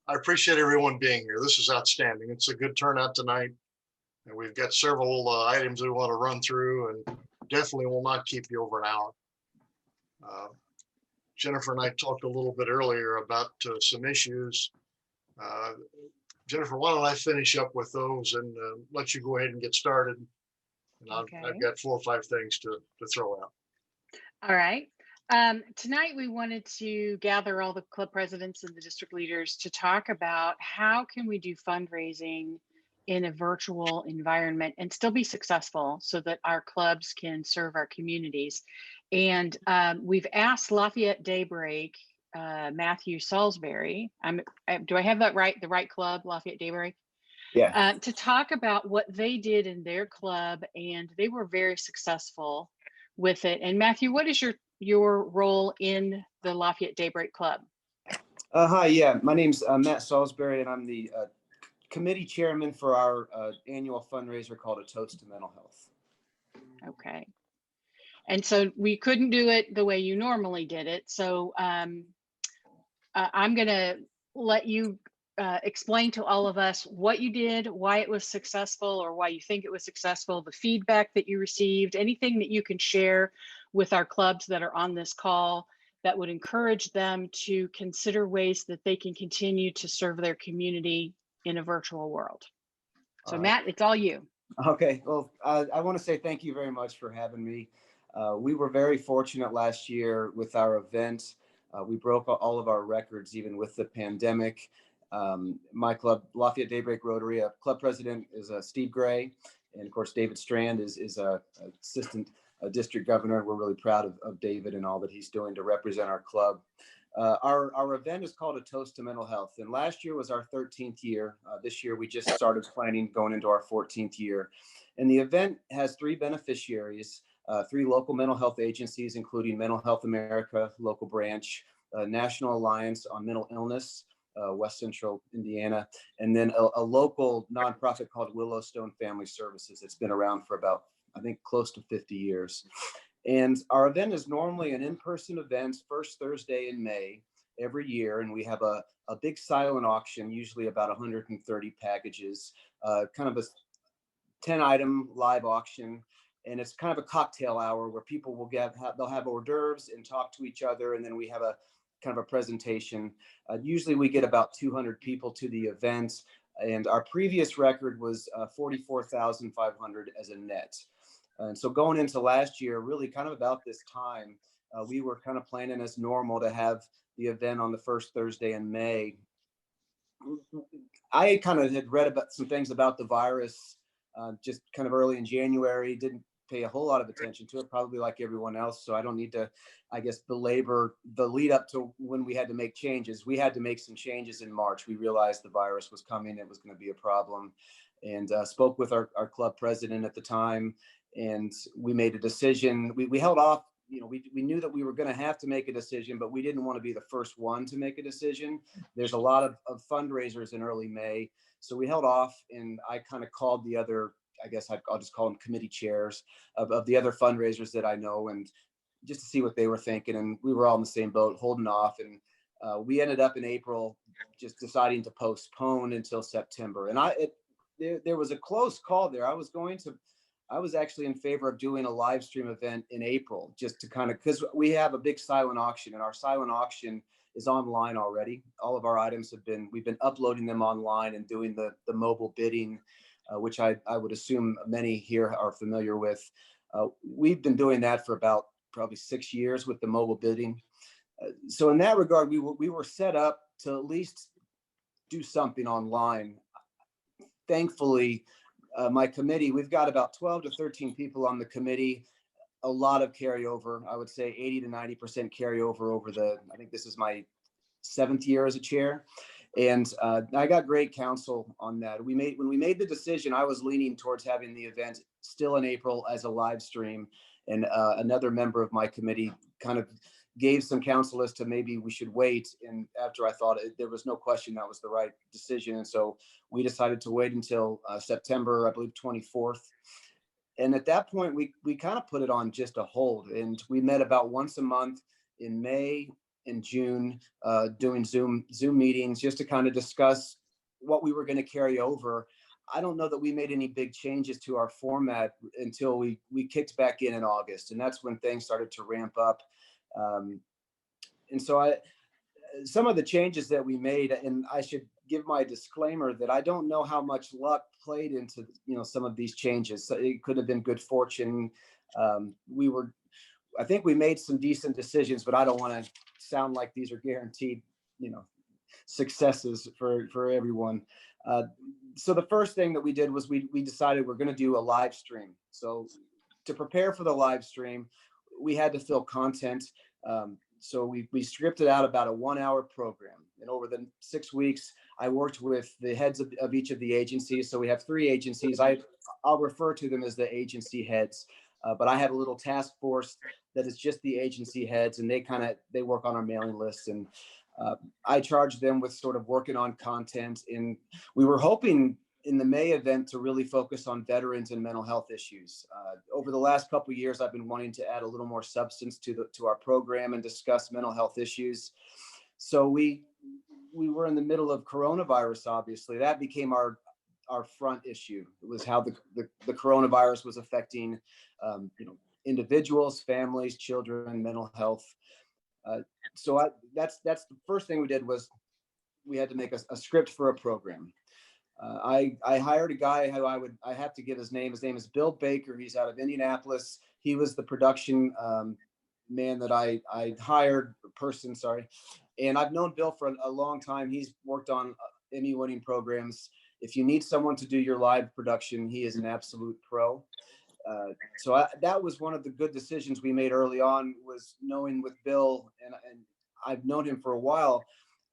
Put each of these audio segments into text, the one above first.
I appreciate everyone being here. This is outstanding. It's a good turnout tonight, and we've got several items we want to run through, and definitely will not keep you over an hour. Uh, Jennifer and I talked a little bit earlier about some issues. Uh, Jennifer, why don't I finish up with those and let you go ahead and get started? And I've Okay. got 4 or 5 things to throw out. All right. Tonight we wanted to gather all the club presidents and the district leaders to talk about how can we do fundraising in a virtual environment and still be successful so that our clubs can serve our communities. And we've asked Lafayette Daybreak, Matthew Salisbury, do I have that right? The right club, Lafayette Daybreak? Yeah. To talk about what they did in their club, and they were very successful with it. And Matthew, what is your role in the Lafayette Daybreak Club? Hi, yeah, my name's Matt Salisbury, and I'm the committee chairman for our annual fundraiser called A Toast to Mental Health. Okay. And so we couldn't do it the way you normally did it. So I'm going to let you explain to all of us what you did, why it was successful, or why you think it was successful, the feedback that you received, anything that you can share with our clubs that are on this call that would encourage them to consider ways that they can continue to serve their community in a virtual world. So Matt, it's all you. Okay, well, I want to say thank you very much for having me. We were very fortunate last year with our event. We broke all of our records, even with the pandemic. My club, Lafayette Daybreak Rotary, club president is Steve Gray. And of course, David Strand is a assistant district governor. We're really proud of David and all that he's doing to represent our club. Our event is called A Toast to Mental Health. And last year was our 13th year. This year, we just started planning going into our 14th year. And the event has 3 beneficiaries, 3 local mental health agencies, including Mental Health America, local branch, National Alliance on Mental Illness, West Central Indiana, and then a local nonprofit called Willowstone Family Services. It's been around for about, I think, close to 50 years. And our event is normally an in-person event, first Thursday in May every year. And we have a big silent auction, usually about 130 packages, kind of a 10-item live auction. And it's kind of a cocktail hour where people will they'll have hors d'oeuvres and talk to each other. And then we have a kind of a presentation. Usually we get about 200 people to the event. And our previous record was 44,500 as a net. And so going into last year, really kind of about this time, we were kind of planning as normal to have the event on the first Thursday in May. I kind of had read about some things about the virus just kind of early in January, didn't pay a whole lot of attention to it, probably like everyone else. So I don't need to, I guess, belabor the lead up to when we had to make changes. We had to make some changes in March. We realized the virus was coming, it was going to be a problem, and spoke with our club president at the time. And we made a decision. We held off. You know, we knew that we were going to have to make a decision, but we didn't want to be the first one to make a decision. There's a lot of fundraisers in early May. So we held off, and I kind of called the other, I guess I'll just call them committee chairs of the other fundraisers that I know, and just to see what they were thinking. And we were all in the same boat, holding off. And we ended up in April just deciding to postpone until September. And there was a close call there. I was actually in favor of doing a live stream event in April, just to kind of, because we have a big silent auction, and our silent auction is online already. All of our items we've been uploading them online and doing the mobile bidding, which I would assume many here are familiar with. We've been doing that for about probably 6 years with the mobile bidding. So in that regard, we were set up to at least do something online. Thankfully, my committee, we've got about 12 to 13 people on the committee, a lot of carryover. I would say 80 to 90% carryover over I think this is my 7th year as a chair. And I got great counsel on that. When we made the decision, I was leaning towards having the event still in April as a live stream. And another member of my committee kind of gave some counsel as to maybe we should wait. And after I thought there was no question that was the right decision. And so we decided to wait until September, I believe, 24th. And at that point, we kind of put it on just a hold. And we met about once a month in May, in June, doing Zoom meetings just to kind of discuss what we were going to carry over. I don't know that we made any big changes to our format until we kicked back in August, and that's when things started to ramp up. And so some of the changes that we made, and I should give my disclaimer that I don't know how much luck played into, some of these changes. So it could have been good fortune. I think we made some decent decisions, but I don't want to sound like these are guaranteed, successes for everyone. So the first thing that we did was we decided we're going to do a live stream. So to prepare for the live stream, we had to fill content. So we scripted out about a 1-hour program. And over the 6 weeks, I worked with the heads of each of the agencies. So we have 3 agencies. I'll refer to them as the agency heads. But I have a little task force that is just the agency heads, and they work on our mailing list. And I charged them with sort of working on content. And we were hoping in the May event to really focus on veterans and mental health issues. Over the last couple of years, I've been wanting to add a little more substance to our program and discuss mental health issues. So we were in the middle of coronavirus, obviously. That became our front issue. It was how the coronavirus was affecting individuals, families, children, mental health. So that's the first thing we did was we had to make a script for a program. I hired a guy who I have to give his name. His name is Bill Baker. He's out of Indianapolis. He was the production man that I hired, sorry. And I've known Bill for a long time. He's worked on Emmy-winning programs. If you need someone to do your live production, he is an absolute pro. So that was one of the good decisions we made early on, was knowing with Bill, and I've known him for a while.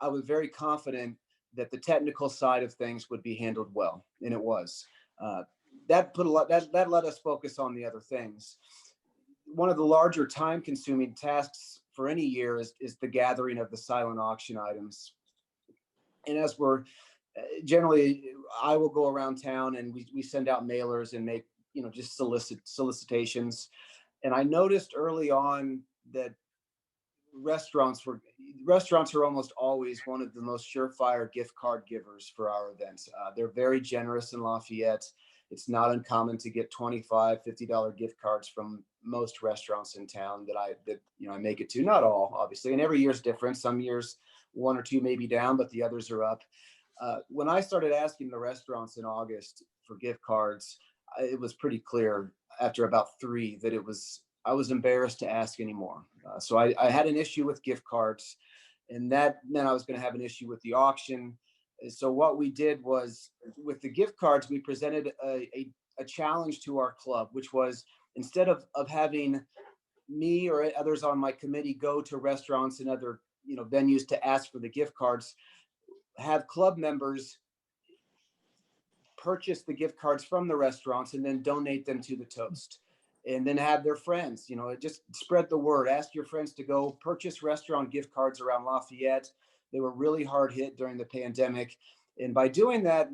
I was very confident that the technical side of things would be handled well, and it was. That let us focus on the other things. One of the larger time-consuming tasks for any year is the gathering of the silent auction items. And as we're generally, I will go around town and we send out mailers and make just solicitations. And I noticed early on that restaurants are almost always one of the most surefire gift card givers for our events. They're very generous in Lafayette. It's not uncommon to get $25, $50 gift cards from most restaurants in town that I make it to. Not all, obviously, and every year's different. Some years 1 or 2 may be down, but the others are up. When I started asking the restaurants in August for gift cards, it was pretty clear after about 3 that I was embarrassed to ask anymore. So I had an issue with gift cards, and that meant I was going to have an issue with the auction. So what we did was, with the gift cards, we presented a challenge to our club, which was, instead of having me or others on my committee go to restaurants and other venues to ask for the gift cards, have club members purchase the gift cards from the restaurants and then donate them to the Toast. And then have their friends, just spread the word. Ask your friends to go purchase restaurant gift cards around Lafayette. They were really hard hit during the pandemic. And by doing that,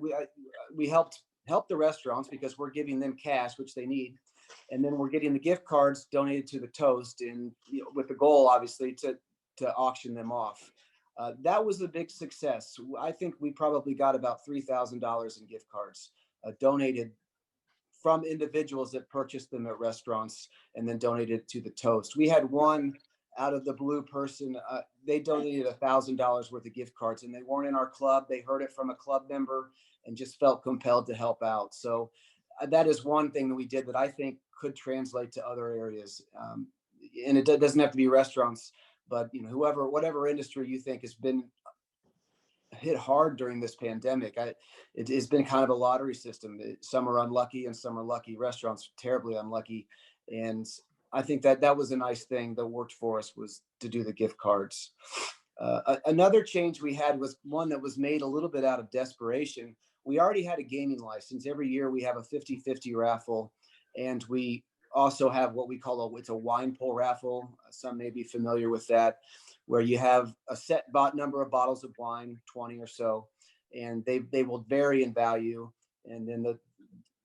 we helped the restaurants because we're giving them cash, which they need. And then we're getting the gift cards donated to the Toast, and with the goal, obviously, to auction them off. That was a big success. I think we probably got about $3,000 in gift cards donated from individuals that purchased them at restaurants and then donated to the Toast. We had one out of the blue person. They donated $1,000 worth of gift cards, and they weren't in our club. They heard it from a club member and just felt compelled to help out. So that is one thing that we did that I think could translate to other areas. And it doesn't have to be restaurants, but whatever industry you think has been hit hard during this pandemic. It has been kind of a lottery system. Some are unlucky and some are lucky. Restaurants terribly unlucky. And I think that was a nice thing that worked for us, was to do the gift cards. Another change we had was one that was made a little bit out of desperation. We already had a gaming license. Every year we have a 50-50 raffle, and we also have what we call it's a wine pull raffle. Some may be familiar with that, where you have a set number of bottles of wine, 20 or so, and they will vary in value. And then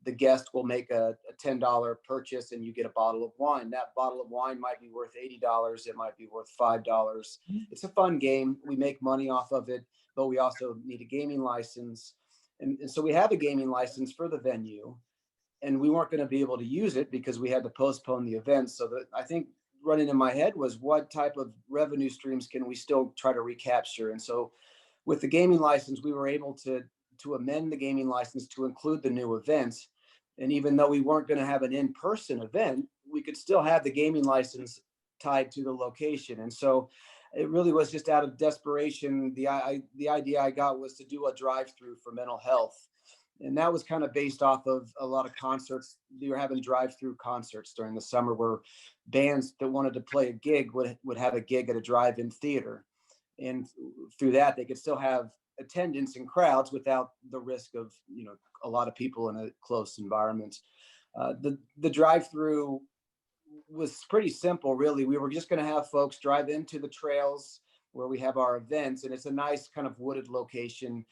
the guest will make a $10 purchase and you get a bottle of wine. That bottle of wine might be worth $80. It might be worth $5. It's a fun game. We make money off of it, but we also need a gaming license. And so we have a gaming license for the venue, and we weren't going to be able to use it because we had to postpone the event. So that, I think, running in my head was, what type of revenue streams can we still try to recapture? And so with the gaming license, we were able to amend the gaming license to include the new events. And even though we weren't going to have an in-person event, we could still have the gaming license tied to the location. And so it really was just out of desperation. The idea I got was to do a drive-through for mental health. And that was kind of based off of a lot of concerts. We were having drive-through concerts during the summer where bands that wanted to play a gig would have a gig at a drive-in theater. And through that, they could still have attendance and crowds without the risk of, a lot of people in a close environment. The drive-through was pretty simple, really. We were just going to have folks drive into the trails where we have our events, and it's a nice kind of wooded location,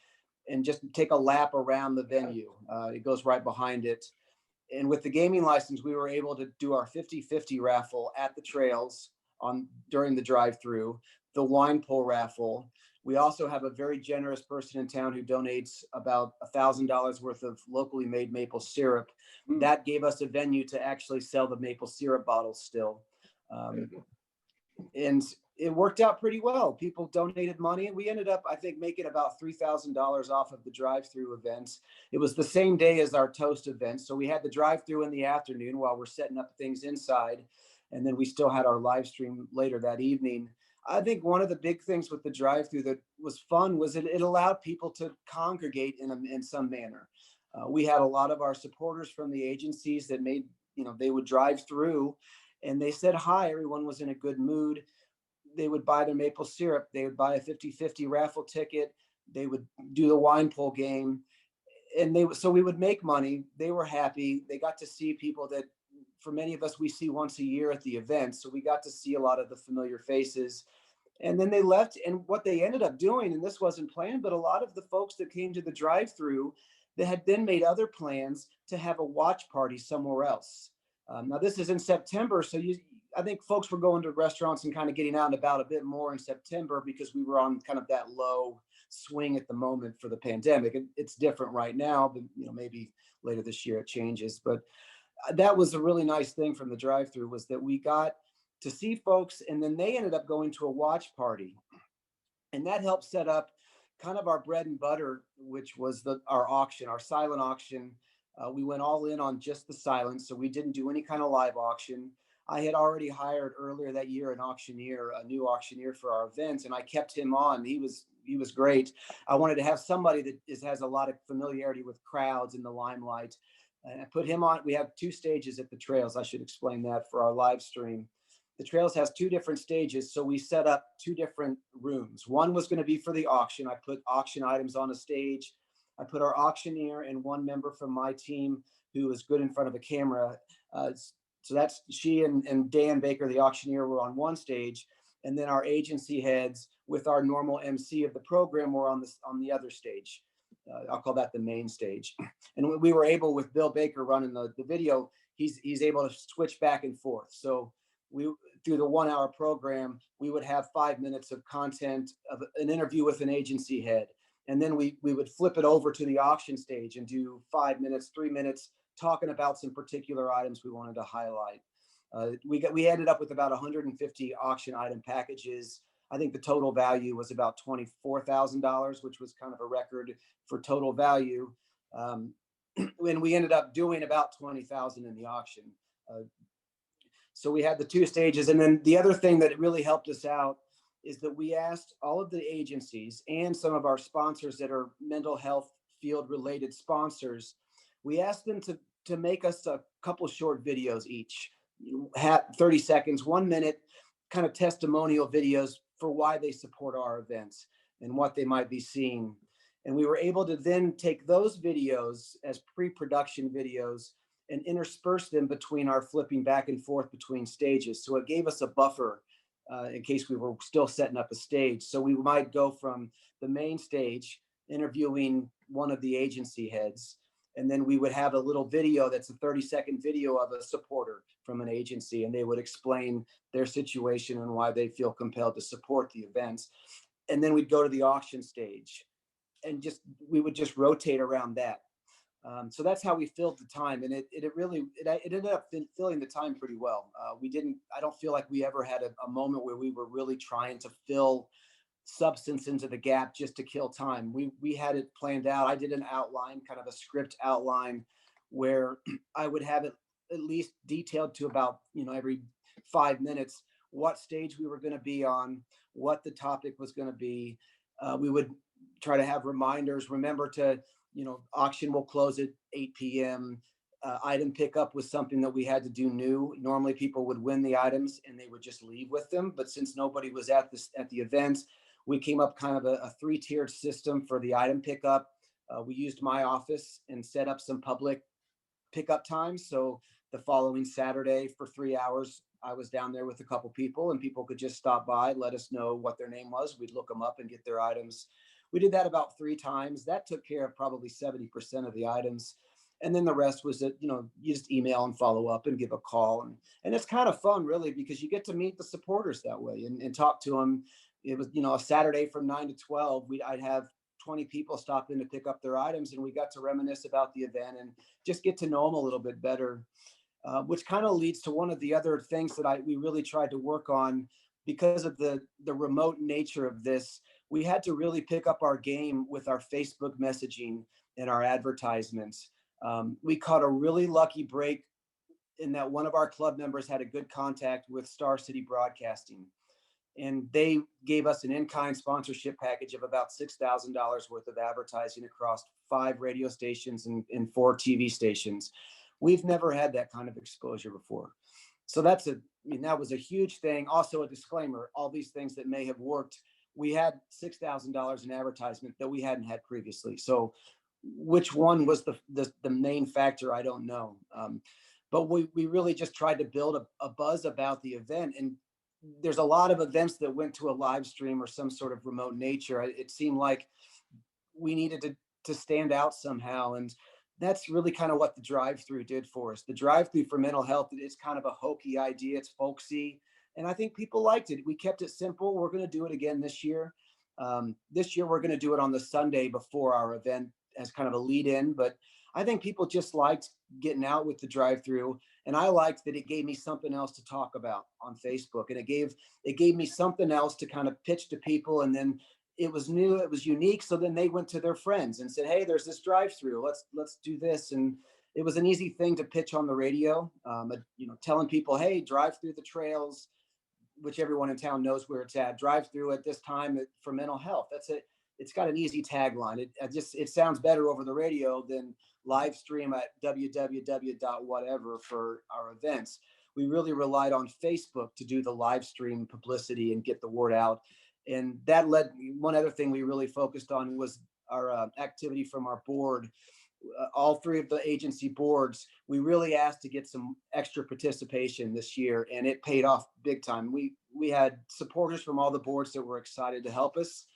and just take a lap around the venue. It goes right behind it. And with the gaming license, we were able to do our 50-50 raffle at the trails during the drive-through, the wine pull raffle. We also have a very generous person in town who donates about $1,000 worth of locally made maple syrup. That gave us a venue to actually sell the maple syrup bottles still. And it worked out pretty well. People donated money. We ended up, I think, making about $3,000 off of the drive-through events. It was the same day as our toast event. So we had the drive-through in the afternoon while we're setting up things inside. And then we still had our live stream later that evening. I think one of the big things with the drive-through that was fun was it allowed people to congregate in some manner. We had a lot of our supporters from the agencies that made, they would drive through and they said hi. Everyone was in a good mood. They would buy their maple syrup. They would buy a 50-50 raffle ticket. They would do the wine pull game. And so we would make money. They were happy. They got to see people that, for many of us, we see once a year at the event. So we got to see a lot of the familiar faces. And then they left. And what they ended up doing, and this wasn't planned, but a lot of the folks that came to the drive-through, they had then made other plans to have a watch party somewhere else. Now, this is in September. So I think folks were going to restaurants and kind of getting out and about a bit more in September because we were on kind of that low swing at the moment for the pandemic. It's different right now, but maybe later this year it changes. But that was a really nice thing from the drive-through, was that we got to see folks, and then they ended up going to a watch party, and that helped set up kind of our bread and butter, which was our auction, our silent auction. We went all in on just the silent, so we didn't do any kind of live auction. I had already hired earlier that year an auctioneer, a new auctioneer for our events, and I kept him on. He was great. I wanted to have somebody that has a lot of familiarity with crowds in the limelight. And I put him on. We have 2 stages at the trails. I should explain that for our live stream. The trails has 2 different stages, so we set up 2 different rooms. One was going to be for the auction. I put auction items on a stage. I put our auctioneer and one member from my team who was good in front of a camera. So that's she and Dan Baker, the auctioneer, were on one stage, and then our agency heads with our normal MC of the program were on the other stage. I'll call that the main stage. And we were able, with Bill Baker running the video, he's able to switch back and forth. So through the 1-hour program, we would have 5 minutes of content, of an interview with an agency head. And then we would flip it over to the auction stage and do 5 minutes, 3 minutes, talking about some particular items we wanted to highlight. We ended up with about 150 auction item packages. I think the total value was about $24,000, which was kind of a record for total value. And we ended up doing about 20,000 in the auction. So we had the 2 stages. And then the other thing that really helped us out is that we asked all of the agencies and some of our sponsors that are mental health field related sponsors, we asked them to make us a couple short videos each, 30 seconds, 1 minute, kind of testimonial videos for why they support our events and what they might be seeing. And we were able to then take those videos as pre-production videos and intersperse them between our flipping back and forth between stages. So it gave us a buffer in case we were still setting up a stage. So we might go from the main stage, interviewing one of the agency heads, And then we would have a little video that's a 30-second video of a supporter from an agency, and they would explain their situation and why they feel compelled to support the events. And then we'd go to the auction stage, and we would just rotate around that. So that's how we filled the time, and it ended up filling the time pretty well. I don't feel like we ever had a moment where we were really trying to fill substance into the gap just to kill time. We had it planned out. I did an outline, kind of a script outline, where I would have it at least detailed to about, every 5 minutes, what stage we were going to be on, what the topic was going to be. We would try to have reminders. Remember to, auction will close at 8 p.m. Item pickup was something that we had to do new. Normally people would win the items and they would just leave with them. But since nobody was at the event, we came up kind of a 3-tiered system for the item pickup. We used my office and set up some public pickup times. So the following Saturday for 3 hours, I was down there with a couple people, and people could just stop by, let us know what their name was. We'd look them up and get their items. We did that about 3 times. That took care of probably 70% of the items. And then the rest was that, you just email and follow up and give a call. And it's kind of fun, really, because you get to meet the supporters that way and talk to them. It was, a Saturday from 9 to 12, I'd have 20 people stop in to pick up their items, and we got to reminisce about the event and just get to know them a little bit better, which kind of leads to one of the other things that we really tried to work on. Because of the remote nature of this, we had to really pick up our game with our Facebook messaging and our advertisements. We caught a really lucky break in that one of our club members had a good contact with Star City Broadcasting, and they gave us an in-kind sponsorship package of about $6,000 worth of advertising across 5 radio stations and 4 TV stations. We've never had that kind of exposure before. So that was a huge thing. Also, a disclaimer, all these things that may have worked, we had $6,000 in advertisement that we hadn't had previously. So which one was the main factor, I don't know. But we really just tried to build a buzz about the event. And there's a lot of events that went to a live stream or some sort of remote nature. It seemed like we needed to stand out somehow. And that's really kind of what the drive-through did for us. The drive-through for mental health, it's kind of a hokey idea. It's folksy. And I think people liked it. We kept it simple. We're going to do it again this year. This year, we're going to do it on the Sunday before our event as kind of a lead in. But I think people just liked getting out with the drive-through. And I liked that it gave me something else to talk about on Facebook. And it gave me something else to kind of pitch to people. And then it was new, it was unique. So then they went to their friends and said, hey, there's this drive-through, let's do this. And it was an easy thing to pitch on the radio, telling people, hey, drive through the trails, which everyone in town knows where it's at. Drive through at this time for mental health. That's it. It's got an easy tagline. It sounds better over the radio than live stream at www.whatever for our events. We really relied on Facebook to do the live stream publicity and get the word out. And that led, one other thing we really focused on was our activity from our board. All 3 of the agency boards, we really asked to get some extra participation this year, and it paid off big time. We had supporters from all the boards that were excited to help us,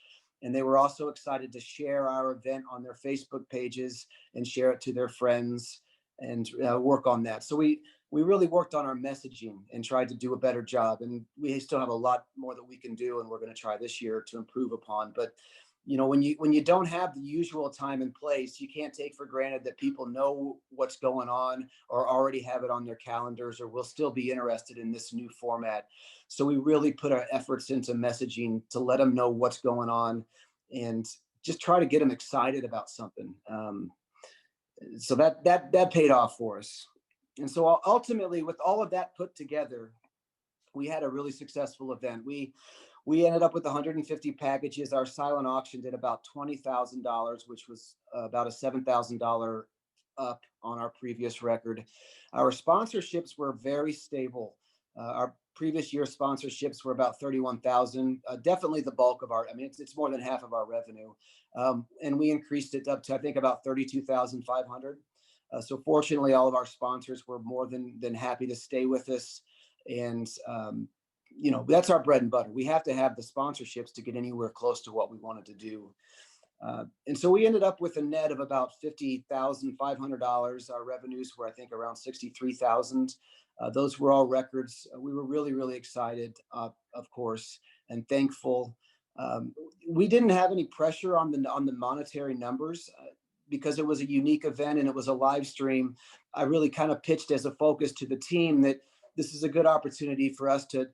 and they were also excited to share our event on their Facebook pages and share it to their friends and work on that. So we really worked on our messaging and tried to do a better job. And we still have a lot more that we can do, and we're going to try this year to improve upon. But when you don't have the usual time and place, you can't take for granted that people know what's going on or already have it on their calendars or will still be interested in this new format. So we really put our efforts into messaging to let them know what's going on and just try to get them excited about something. So that paid off for us. And so ultimately, with all of that put together, we had a really successful event. We ended up with 150 packages. Our silent auction did about $20,000, which was about a $7,000 up on our previous record. Our sponsorships were very stable. Our previous year sponsorships were about 31,000. Definitely the bulk of it's more than half of our revenue. And we increased it up to, I think, about 32,500. So fortunately, all of our sponsors were more than happy to stay with us. And, that's our bread and butter. We have to have the sponsorships to get anywhere close to what we wanted to do. And so we ended up with a net of about $50,500. Our revenues were, I think, around 63,000. Those were all records. We were really, really excited, of course, and thankful. We didn't have any pressure on the monetary numbers because it was a unique event and it was a live stream. I really kind of pitched as a focus to the team that this is a good opportunity for us to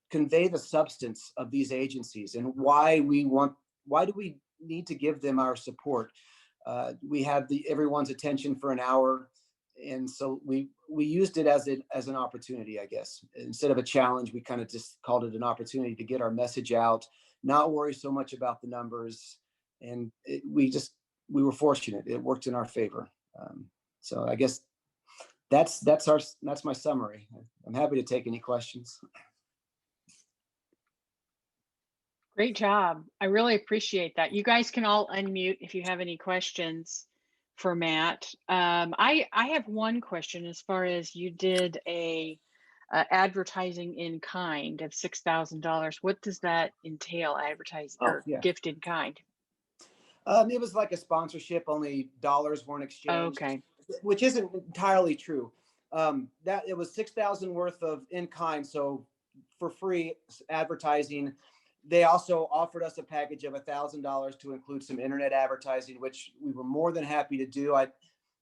convey the substance of these agencies and why do we need to give them our support. We have everyone's attention for an hour. And so we used it as an opportunity, I guess. Instead of a challenge, we kind of just called it an opportunity to get our message out, not worry so much about the numbers. And we were fortunate. It worked in our favor. So I guess that's my summary. I'm happy to take any questions. Great job. I really appreciate that. You guys can all unmute if you have any questions for Matt. I have one question as far as you did a advertising in kind of $6,000. What does that entail, advertising or gift in kind? It was like a sponsorship, only dollars weren't exchanged. Okay. Which isn't entirely true. That it was 6,000 worth of in kind, so for free advertising. They also offered us a package of $1,000 to include some internet advertising, which we were more than happy to do. I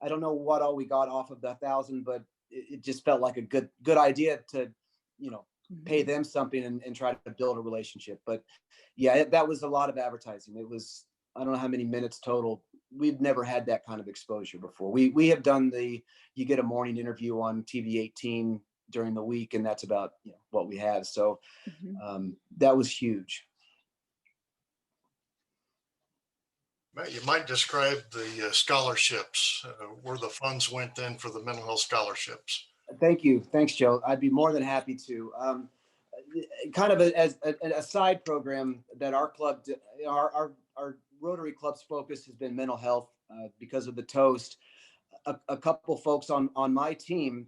don't know what all we got off of the 1,000, but it just felt like a good idea to, pay them something and try to build a relationship. But yeah, that was a lot of advertising. It was, I don't know how many minutes total. We've never had that kind of exposure before. We have done you get a morning interview on TV 18 during the week, and that's about what we have. So that was huge. Matt, you might describe the scholarships, where the funds went then for the mental health scholarships. Thank you. Thanks, Joe. I'd be more than happy to. Kind of as a side program that our club, our Rotary Club's focus has been mental health because of the Toast. A couple folks on my team,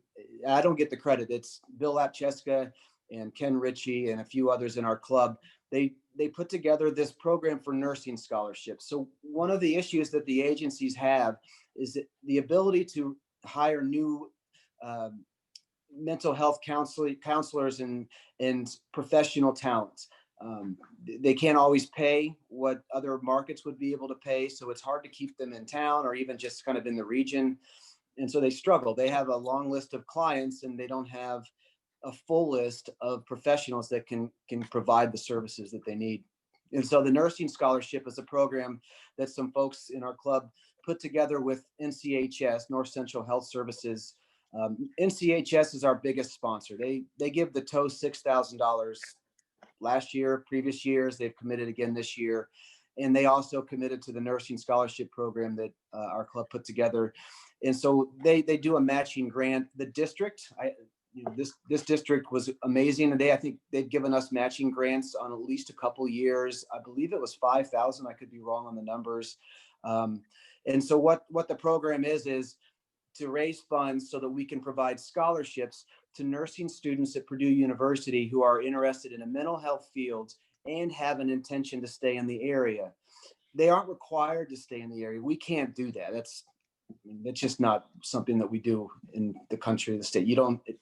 I don't get the credit. It's Bill Lapcheska and Ken Ritchie and a few others in our club. They put together this program for nursing scholarships. So one of the issues that the agencies have is the ability to hire new mental health counselors and professional talents. They can't always pay what other markets would be able to pay. So it's hard to keep them in town or even just kind of in the region. And so they struggle. They have a long list of clients and they don't have a full list of professionals that can provide the services that they need. And so the nursing scholarship is a program that some folks in our club put together with NCHS, North Central Health Services. NCHS is our biggest sponsor. They give the Toast $6,000 last year, previous years. They've committed again this year. And they also committed to the nursing scholarship program that our club put together. And so they do a matching grant. The district, this district was amazing. And I think they've given us matching grants on at least a couple years. I believe it was 5,000. I could be wrong on the numbers. And so what the program is to raise funds so that we can provide scholarships to nursing students at Purdue University who are interested in a mental health field and have an intention to stay in the area. They aren't required to stay in the area. We can't do that. That's just not something that we do in the country or the state.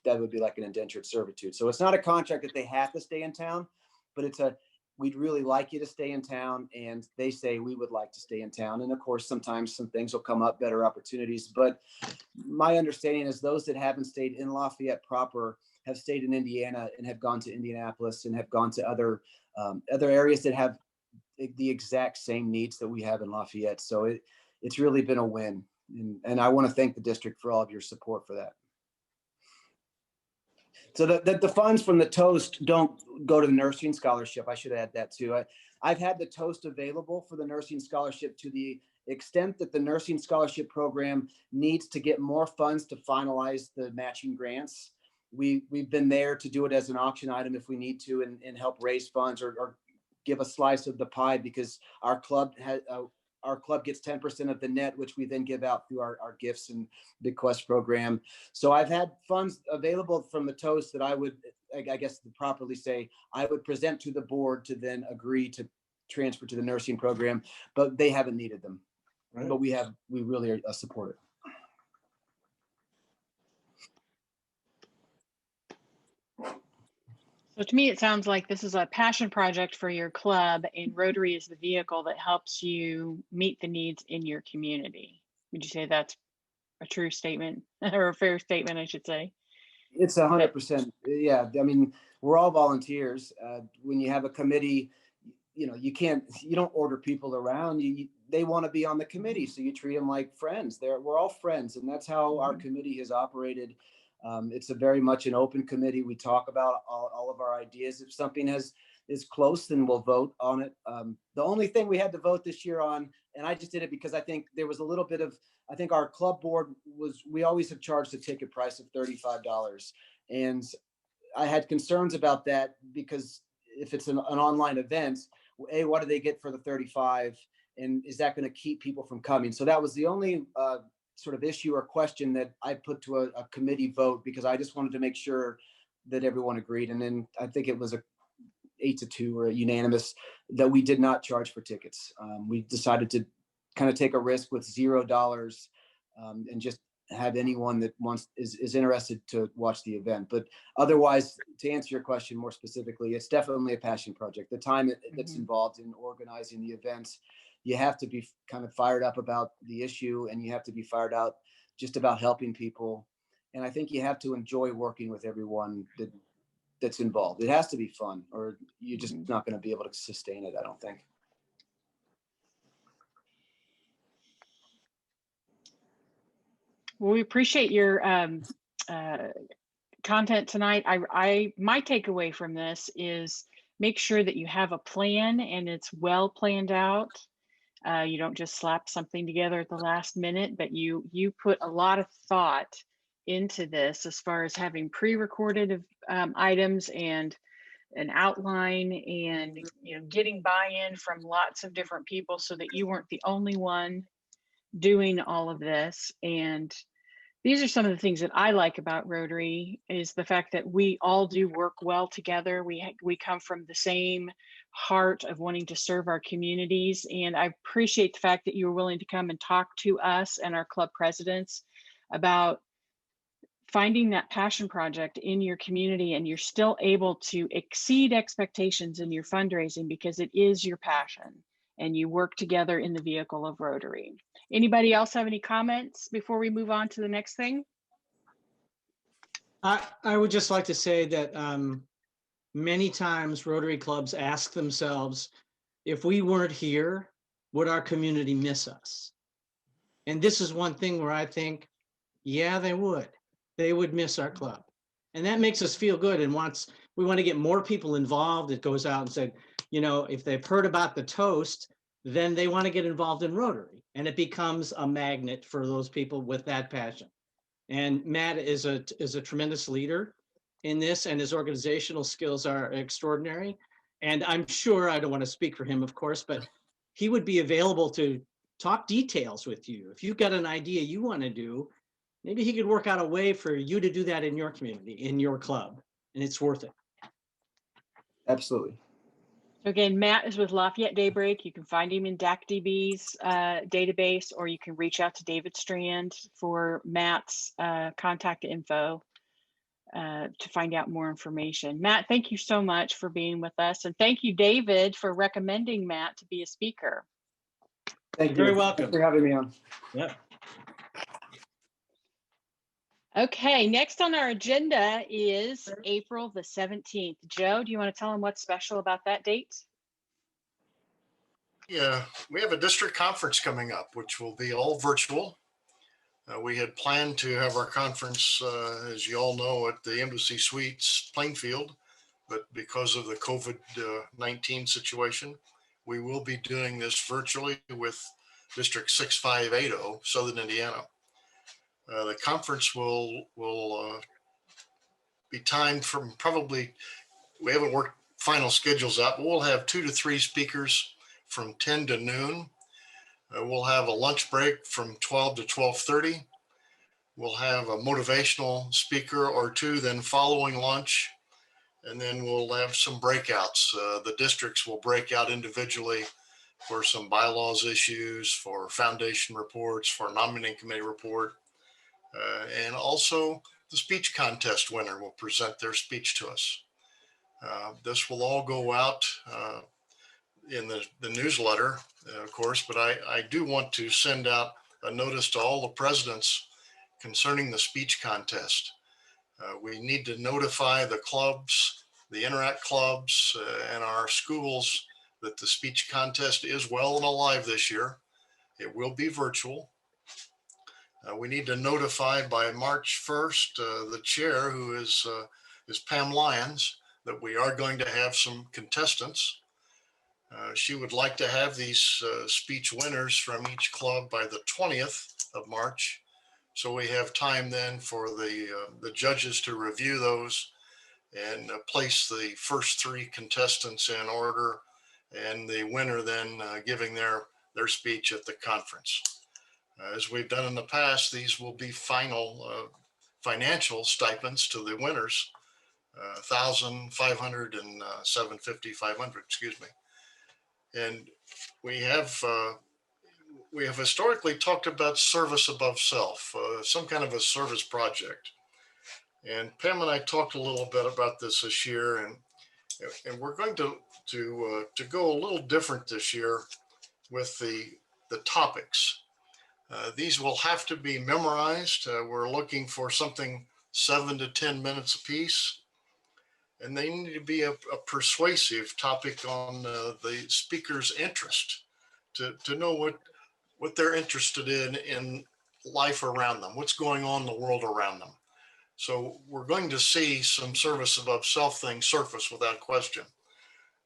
That would be like an indentured servitude. So it's not a contract that they have to stay in town, but we'd really like you to stay in town. And they say, we would like to stay in town. And of course, sometimes some things will come up, better opportunities. But my understanding is those that haven't stayed in Lafayette proper have stayed in Indiana and have gone to Indianapolis and have gone to other areas that have the exact same needs that we have in Lafayette. So it's really been a win. And I want to thank the district for all of your support for that. So the funds from the Toast don't go to the nursing scholarship. I should add that too. I've had the Toast available for the nursing scholarship to the extent that the nursing scholarship program needs to get more funds to finalize the matching grants. We've been there to do it as an auction item if we need to and help raise funds or give a slice of the pie because our club gets 10% of the net, which we then give out through our gifts and bequest program. So I've had funds available from the Toast that I would, I guess to properly say, I would present to the board to then agree to transferred to the nursing program, but they haven't needed them. Right. But we really are supportive. So to me, it sounds like this is a passion project for your club, and Rotary is the vehicle that helps you meet the needs in your community. Would you say that's a true statement or a fair statement, I should say? It's 100%. Yeah. I mean, we're all volunteers. When you have a committee, you don't order people around. They want to be on the committee, so you treat them like friends. We're all friends, and that's how our committee has operated. It's a very much an open committee. We talk about all of our ideas. If something is close, then we'll vote on it. The only thing we had to vote this year on, and I just did it because I think there was a little bit of, I think our club board we always have charged a ticket price of $35. And I had concerns about that because if it's an online event, what do they get for the 35? And is that going to keep people from coming? So that was the only sort of issue or question that I put to a committee vote, because I just wanted to make sure that everyone agreed. And then I think it was a 8-2 or unanimous that we did not charge for tickets. We decided to kind of take a risk with $0 and just have anyone that is interested to watch the event. But otherwise, to answer your question more specifically, it's definitely a passion project. The time that's involved in organizing the events, you have to be kind of fired up about the issue, and you have to be fired out just about helping people. And I think you have to enjoy working with everyone that's involved. It has to be fun, or you're just not going to be able to sustain it, I don't think. Well, we appreciate your content tonight. My takeaway from this is make sure that you have a plan and it's well planned out. You don't just slap something together at the last minute, but you put a lot of thought into this as far as having pre-recorded items and an outline, and getting buy-in from lots of different people so that you weren't the only one doing all of this. And these are some of the things that I like about Rotary, is the fact that we all do work well together. We come from the same heart of wanting to serve our communities. And I appreciate the fact that you were willing to come and talk to us and our club presidents about finding that passion project in your community, and you're still able to exceed expectations in your fundraising because it is your passion and you work together in the vehicle of Rotary. Anybody else have any comments before we move on to the next thing? I would just like to say that many times Rotary clubs ask themselves, if we weren't here, would our community miss us? And this is one thing where I think, yeah, they would. They would miss our club. And that makes us feel good. And we want to get more people involved. It goes out and said, if they've heard about the toast, then they want to get involved in Rotary. And it becomes a magnet for those people with that passion. And Matt is a tremendous leader in this, and his organizational skills are extraordinary. And I'm sure, I don't want to speak for him, of course, but he would be available to talk details with you. If you've got an idea you want to do, maybe he could work out a way for you to do that in your community, in your club, and it's worth it. Absolutely. So again, Matt is with Lafayette Daybreak. You can find him in DACDB's database, or you can reach out to David Strand for Matt's contact info to find out more information. Matt, thank you so much for being with us. And thank you, David, for recommending Matt to be a speaker. Thank you. You're very welcome. Thanks for having me on. Yeah. Okay, next on our agenda is April the 17th. Joe, do you want to tell them what's special about that date? Yeah, we have a district conference coming up, which will be all virtual. We had planned to have our conference, as you all know, at the Embassy Suites, Plainfield, but because of the COVID-19 situation, we will be doing this virtually with District 6580, Southern Indiana. The conference will be timed from probably, we haven't worked final schedules out, but we'll have 2 to 3 speakers from 10 to noon. We'll have a lunch break from 12 to 12:30. We'll have a motivational speaker or two then following lunch. And then we'll have some breakouts. The districts will break out individually for some bylaws issues, for foundation reports, for nominating committee report. And also the speech contest winner will present their speech to us. This will all go out in the newsletter, of course, but I do want to send out a notice to all the presidents concerning the speech contest. We need to notify the clubs, the Interact clubs, and our schools that the speech contest is well and alive this year. It will be virtual. We need to notify by March 1st the chair, who is Pam Lyons, that we are going to have some contestants. She would like to have these speech winners from each club by the 20th of March. So we have time then for the judges to review those and place the first 3 contestants in order, and the winner then giving their speech at the conference. As we've done in the past, these will be final financial stipends to the winners, 1,000, 500, and 750, 500, excuse me. And we have historically talked about service above self, some kind of a service project. And Pam and I talked a little bit about this year, and we're going to go a little different this year with the topics. These will have to be memorized. We're looking for something 7 to 10 minutes apiece. And they need to be a persuasive topic on the speaker's interest, to know what they're interested in life around them, what's going on in the world around them. So we're going to see some service above self things surface without question.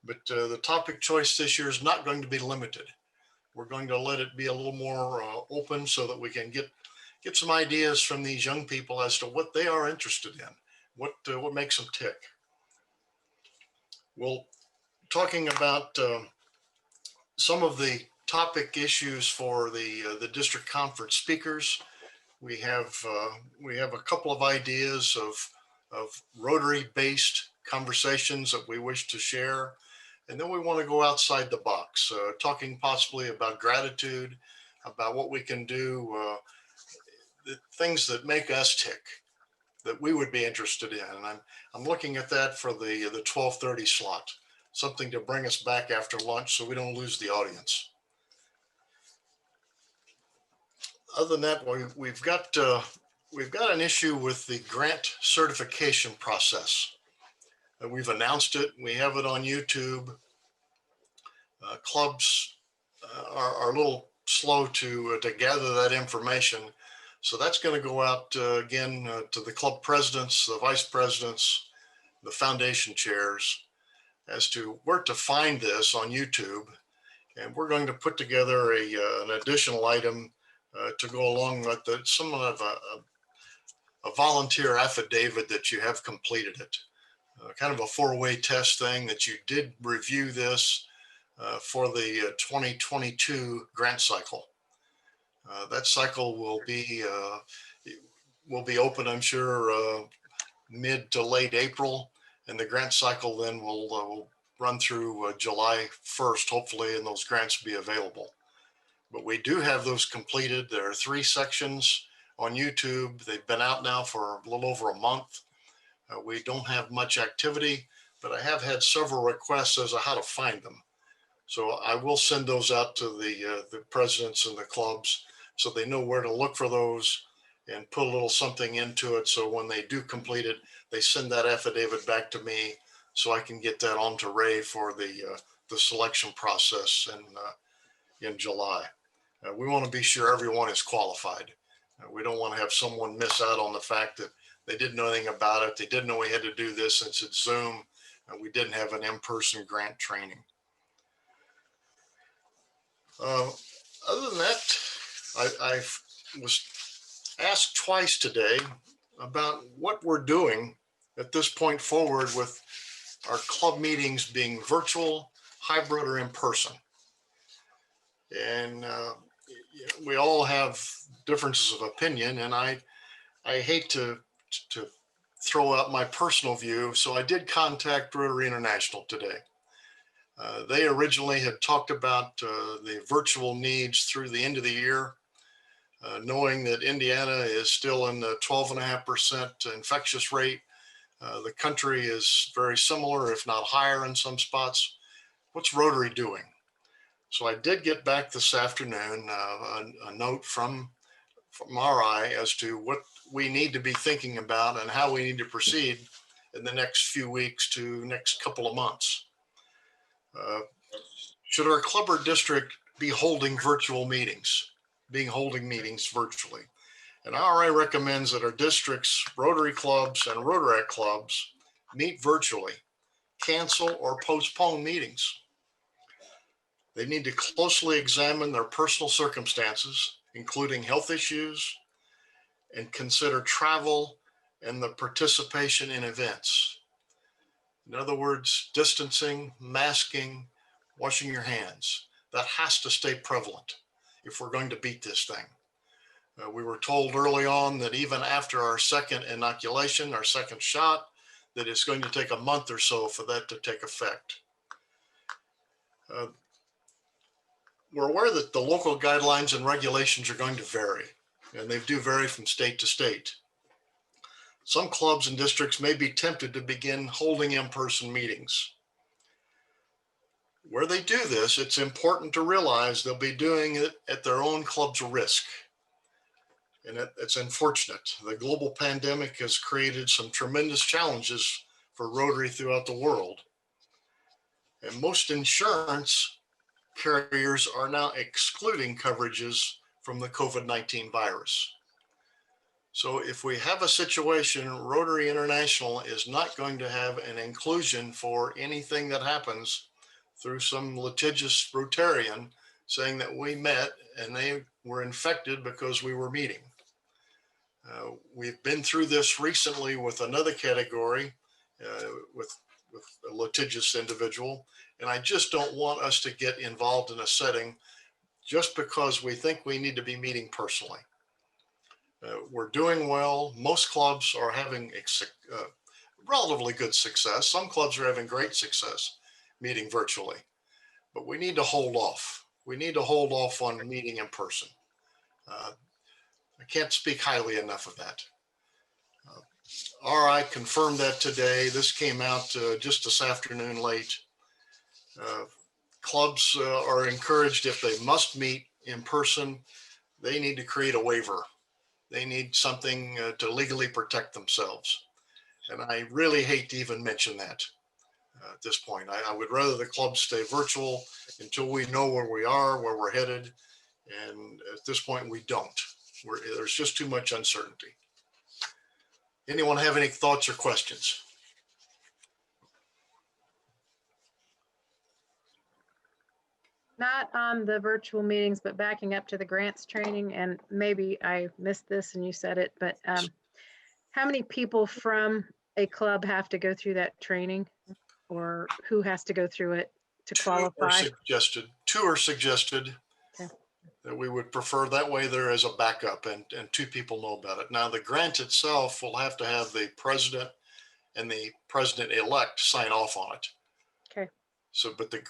But the topic choice this year is not going to be limited. We're going to let it be a little more open so that we can get some ideas from these young people as to what they are interested in, what makes them tick. Well, talking about some of the topic issues for the district conference speakers, we have a couple of ideas of Rotary-based conversations that we wish to share. And then we want to go outside the box, talking possibly about gratitude, about what we can do, the things that make us tick, that we would be interested in. And I'm looking at that for the 12:30 slot, something to bring us back after lunch so we don't lose the audience. Other than that, we've got an issue with the grant certification process. We've announced it. We have it on YouTube. Clubs are a little slow to gather that information. So that's going to go out again to the club presidents, the vice presidents, the foundation chairs, as to where to find this on YouTube. And we're going to put together an additional item to go along with somewhat of a volunteer affidavit that you have completed it. Kind of a 4-way test thing, that you did review this for the 2022 grant cycle. That cycle will be open, I'm sure, mid to late April, and the grant cycle then will run through July 1st, hopefully, and those grants be available. But we do have those completed. There are 3 sections on YouTube. They've been out now for a little over a month. We don't have much activity, but I have had several requests as to how to find them. So I will send those out to the presidents and the clubs so they know where to look for those, and put a little something into it. So when they do complete it, they send that affidavit back to me so I can get that on to Ray for the selection process in July. We want to be sure everyone is qualified. We don't want to have someone miss out on the fact that they didn't know anything about it. They didn't know we had to do this since it's Zoom. We didn't have an in-person grant training. Other than that, I was asked twice today about what we're doing at this point forward with our club meetings being virtual, hybrid, or in person. And we all have differences of opinion, and I hate to throw out my personal view. So I did contact Rotary International today. They originally had talked about the virtual needs through the end of the year, knowing that Indiana is still in the 12.5% infectious rate. The country is very similar, if not higher in some spots. What's Rotary doing? So I did get back this afternoon a note from RI as to what we need to be thinking about and how we need to proceed in the next few weeks to next couple of months. Should our club or district be holding virtual meetings, holding meetings virtually? And RI recommends that our districts, Rotary clubs and Rotaract clubs meet virtually, cancel or postpone meetings. They need to closely examine their personal circumstances, including health issues, and consider travel and the participation in events. In other words, distancing, masking, washing your hands. That has to stay prevalent if we're going to beat this thing. We were told early on that even after our second inoculation, our second shot, that it's going to take a month or so for that to take effect. We're aware that the local guidelines and regulations are going to vary, and they do vary from state to state. Some clubs and districts may be tempted to begin holding in-person meetings. Where they do this, it's important to realize they'll be doing it at their own club's risk. And it's unfortunate. The global pandemic has created some tremendous challenges for Rotary throughout the world. And most insurance carriers are now excluding coverages from the COVID-19 virus. So if we have a situation, Rotary International is not going to have an inclusion for anything that happens through some litigious Rotarian saying that we met and they were infected because we were meeting. We've been through this recently with another category, with a litigious individual, and I just don't want us to get involved in a setting just because we think we need to be meeting personally. We're doing well. Most clubs are having relatively good success. Some clubs are having great success meeting virtually, but we need to hold off. We need to hold off on meeting in person. I can't speak highly enough of that. RI confirmed that today. This came out just this afternoon late. Clubs are encouraged, if they must meet in person, they need to create a waiver. They need something to legally protect themselves. And I really hate to even mention that at this point. I would rather the clubs stay virtual until we know where we are, where we're headed. And at this point, we don't. There's just too much uncertainty. Anyone have any thoughts or questions? Not on the virtual meetings, but backing up to the grants training, and maybe I missed this and you said it, but how many people from a club have to go through that training, or who has to go through it to qualify? Two are suggested. Okay. That we would prefer. That way there is a backup and two people know about it. Now the grant itself will have to have the president and the president-elect sign off on it. Okay. So, but the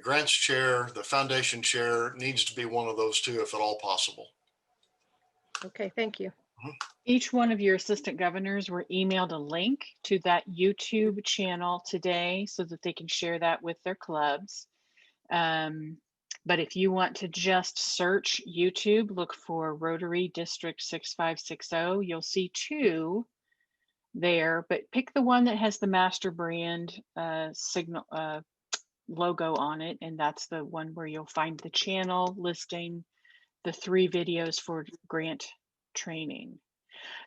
grants chair, the foundation chair needs to be one of those two if at all possible. Okay, thank you. Each one of your assistant governors were emailed a link to that YouTube channel today so that they can share that with their clubs. But if you want to just search YouTube, look for Rotary District 6560, you'll see two there, but pick the one that has the master brand signal logo on it, and that's the one where you'll find the channel listing the 3 videos for grant training.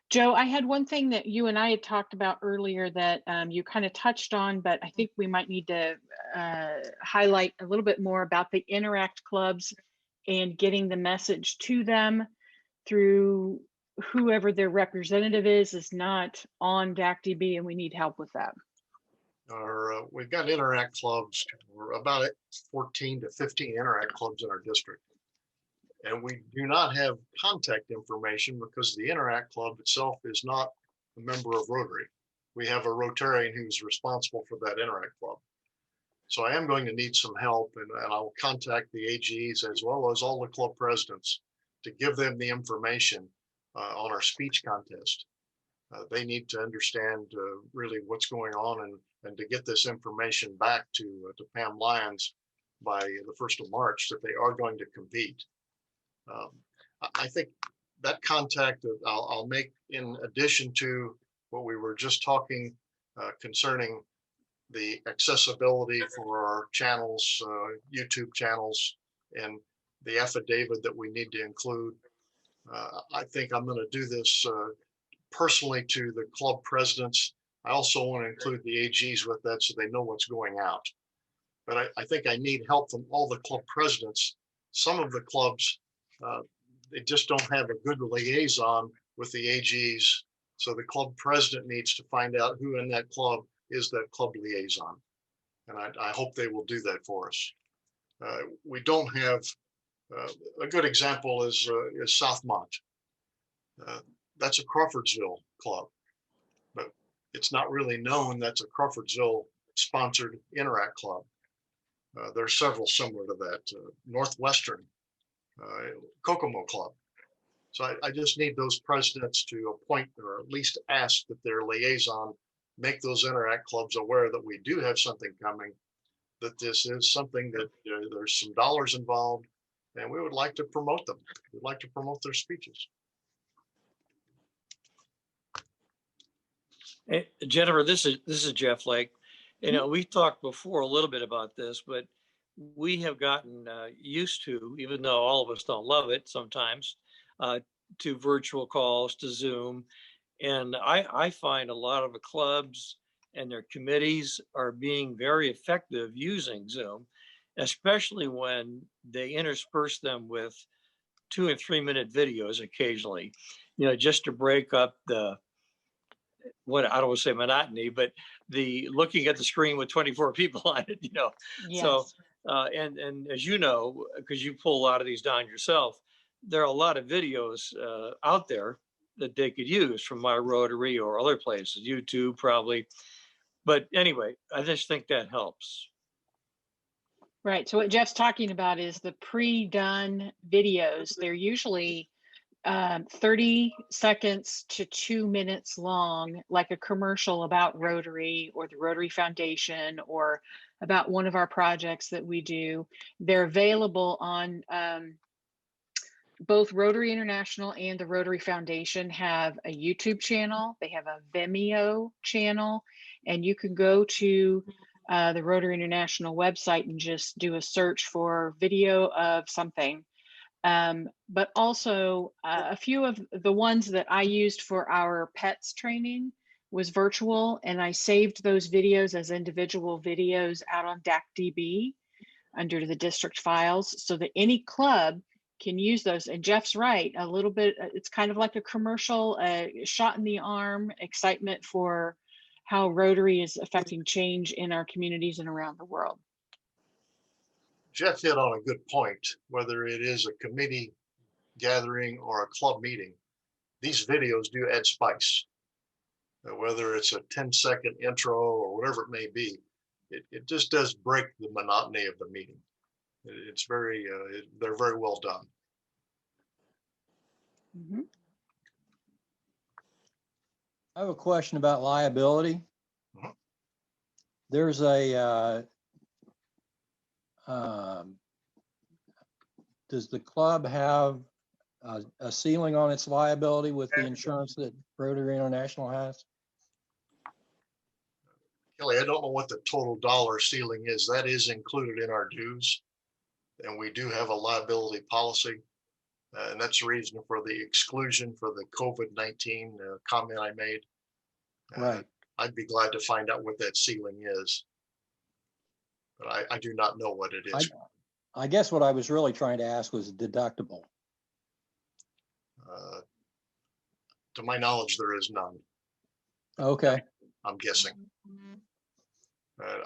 Joe, I had one thing that you and I had talked about earlier that you kind of touched on, but I think we might need to highlight a little bit more about the Interact clubs and getting the message to them through whoever their representative is not on DACDB, and we need help with that. We've got Interact clubs. We're about 14 to 15 Interact clubs in our district. And we do not have contact information because the Interact club itself is not a member of Rotary. We have a Rotarian who's responsible for that Interact Club. So I am going to need some help, and I'll contact the AGs as well as all the club presidents to give them the information on our speech contest. They need to understand really what's going on, and to get this information back to Pam Lyons by the 1st of March that they are going to compete. I think that contact I'll make in addition to what we were just talking concerning the accessibility for our channels, YouTube channels, and the affidavit that we need to include. I think I'm going to do this personally to the club presidents. I also want to include the AGs with that so they know what's going out. But I think I need help from all the club presidents. Some of the clubs, they just don't have a good liaison with the AGs. So the club president needs to find out who in that club is that club liaison. And I hope they will do that for us. We don't have, a good example is Southmont. That's a Crawfordsville club, but it's not really known that's a Crawfordsville sponsored Interact Club. There are several similar to that, Northwestern, Kokomo Club. So I just need those presidents to appoint, or at least ask that their liaison make those Interact clubs aware that we do have something coming, that this is something that there's some dollars involved, and we would like to promote them. We'd like to promote their speeches. Hey, Jennifer, this is Jeff Lake. You know, we've talked before a little bit about this, but we have gotten used to, even though all of us don't love it sometimes, to virtual calls, to Zoom. And I find a lot of the clubs and their committees are being very effective using Zoom, especially when they intersperse them with 2 and 3 minute videos occasionally, you know, just to break up the, what I don't want to say monotony, but the looking at the screen with 24 people on it, you know. Yes. So, and as you know, because you pull a lot of these down yourself, there are a lot of videos out there that they could use from my Rotary or other places, YouTube probably. But anyway, I just think that helps. Right. So what Jeff's talking about is the pre-done videos. They're usually 30 seconds to 2 minutes long, like a commercial about Rotary or the Rotary Foundation or about one of our projects that we do. They're available on both Rotary International and the Rotary Foundation have a YouTube channel. They have a Vimeo channel, and you can go to the Rotary International website and just do a search for video of something. But also a few of the ones that I used for our pets training was virtual, and I saved those videos as individual videos out on DACDB under the district files so that any club can use those. And Jeff's right, a little bit, it's kind of like a commercial, shot in the arm, excitement for how Rotary is affecting change in our communities and around the world. Jeff hit on a good point, whether it is a committee gathering or a club meeting, these videos do add spice. Whether it's a 10-second intro or whatever it may be, it just does break the monotony of the meeting. It's very, they're very well done. Mm-hmm. I have a question about liability. Mhm. There's a, does the club have a ceiling on its liability with the insurance that Rotary International has? Kelly, I don't know what the total dollar ceiling is. That is included in our dues. And we do have a liability policy. And that's the reason for the exclusion for the COVID-19 comment I made. Right. I'd be glad to find out what that ceiling is. But I do not know what it is. I guess what I was really trying to ask was deductible. To my knowledge, there is none. Okay. I'm guessing.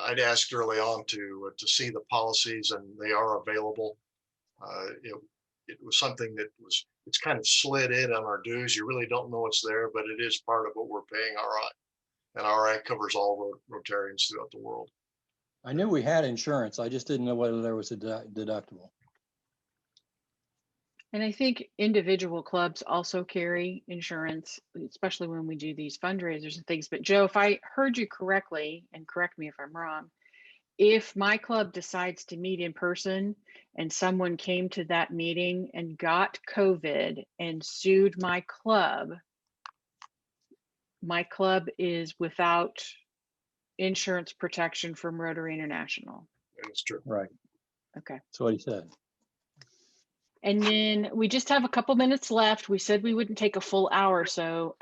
I'd asked early on to see the policies, and they are available. It was something that was it's kind of slid in on our dues. You really don't know it's there, but it is part of what we're paying RI. And RI covers all Rotarians throughout the world. I knew we had insurance. I just didn't know whether there was a deductible. And I think individual clubs also carry insurance, especially when we do these fundraisers and things. But Joe, if I heard you correctly, and correct me if I'm wrong, if my club decides to meet in person and someone came to that meeting and got COVID and sued my club is without insurance protection from Rotary International. It's true. Right. Okay. That's what he said. And then we just have a couple minutes left. We said we wouldn't take a full hour. So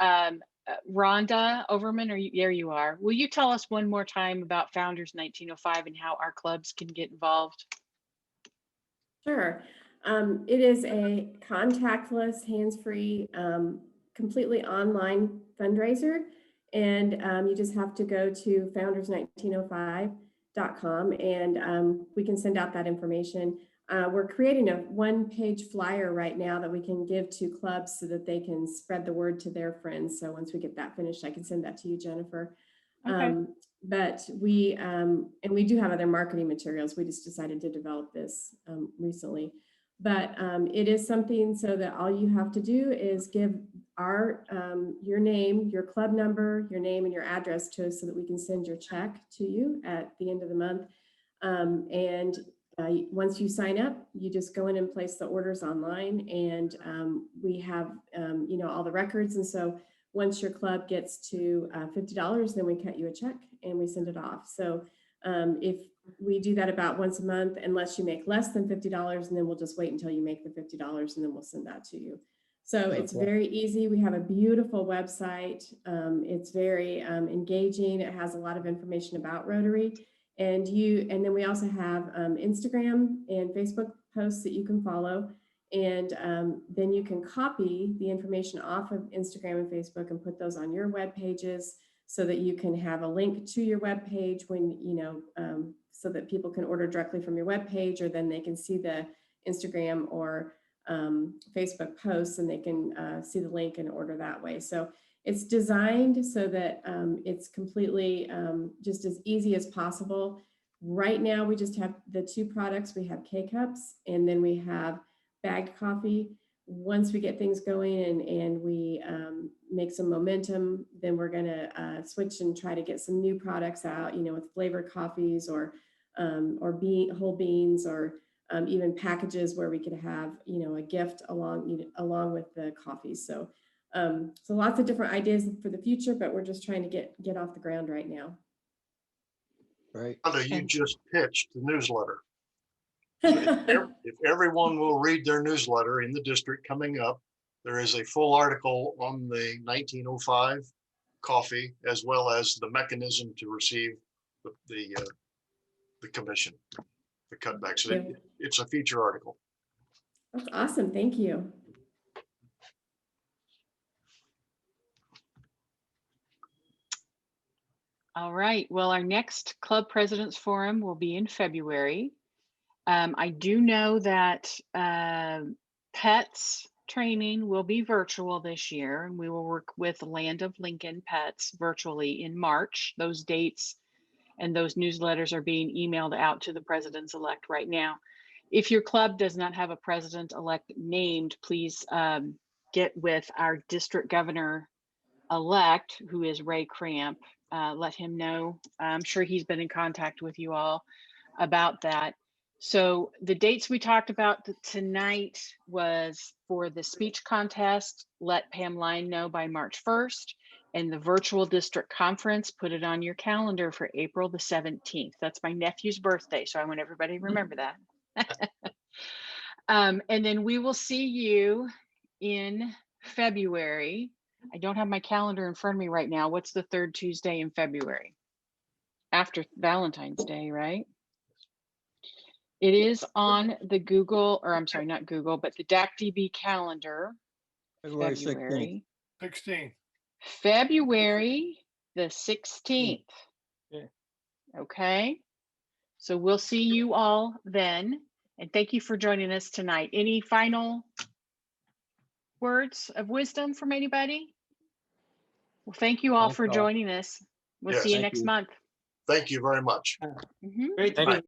Rhonda Overman, there you are. Will you tell us one more time about Founders 1905 and how our clubs can get involved? Sure. It is a contactless, hands-free, completely online fundraiser. And you just have to go to founders1905.com and we can send out that information. We're creating a one-page flyer right now that we can give to clubs so that they can spread the word to their friends. So once we get that finished, I can send that to you, Jennifer. Okay. But we, and we do have other marketing materials. We just decided to develop this recently. But it is something so that all you have to do is give our your name, your club number, your name, and your address to us so that we can send your check to you at the end of the month. Once you sign up, you just go in and place the orders online, and we have you know, all the records. And so once your club gets to $50, then we cut you a check and we send it off. So if we do that about once a month, unless you make less than $50, and then we'll just wait until you make the $50 and then we'll send that to you. So it's very easy. We have a beautiful website. It's very engaging. It has a lot of information about Rotary. And then we also have Instagram and Facebook posts that you can follow. And then you can copy the information off of Instagram and Facebook and put those on your web pages so that you can have a link to your web page when, you know, so that people can order directly from your web page, or then they can see the Instagram or Facebook posts and they can see the link and order that way. So it's designed so that it's completely just as easy as possible. Right now, we just have the two products. We have K-Cups and then we have bagged coffee. Once we get things going and we make some momentum, then we're going to switch and try to get some new products out, you know, with flavored coffees or whole beans, or even packages where we could have, you know, a gift along with the coffee. So lots of different ideas for the future, but we're just trying to get off the ground right now. Right. You just pitched the newsletter. If everyone will read their newsletter in the district coming up, there is a full article on the 1905 coffee, as well as the mechanism to receive the commission, the cutback. So it's a feature article. That's awesome. Thank you. All right. Well, our next Club Presidents Forum will be in February. I do know that pets training will be virtual this year, and we will work with Land of Lincoln Pets virtually in March. Those dates and those newsletters are being emailed out to the presidents-elect right now. If your club does not have a president-elect named, please get with our district governor-elect, who is Ray Cramp. Let him know. I'm sure he's been in contact with you all about that. So the dates we talked about tonight was for the speech contest. Let Pam Line know by March 1st, and the virtual district conference, put it on your calendar for April the 17th. That's my nephew's birthday, so I want everybody to remember that. And then we will see you in February. I don't have my calendar in front of me right now. What's the third Tuesday in February? After Valentine's Day, right? It is on the Google, or I'm sorry, not Google, but the DACDB calendar. February 16th. February the 16th. Yeah. Okay. So we'll see you all then. And thank you for joining us tonight. Any final words of wisdom from anybody? Well, thank you all Thanks for all. joining us. We'll see you Yes. next Thank you. month. Thank you very much. Mhm. Great to Thank be you.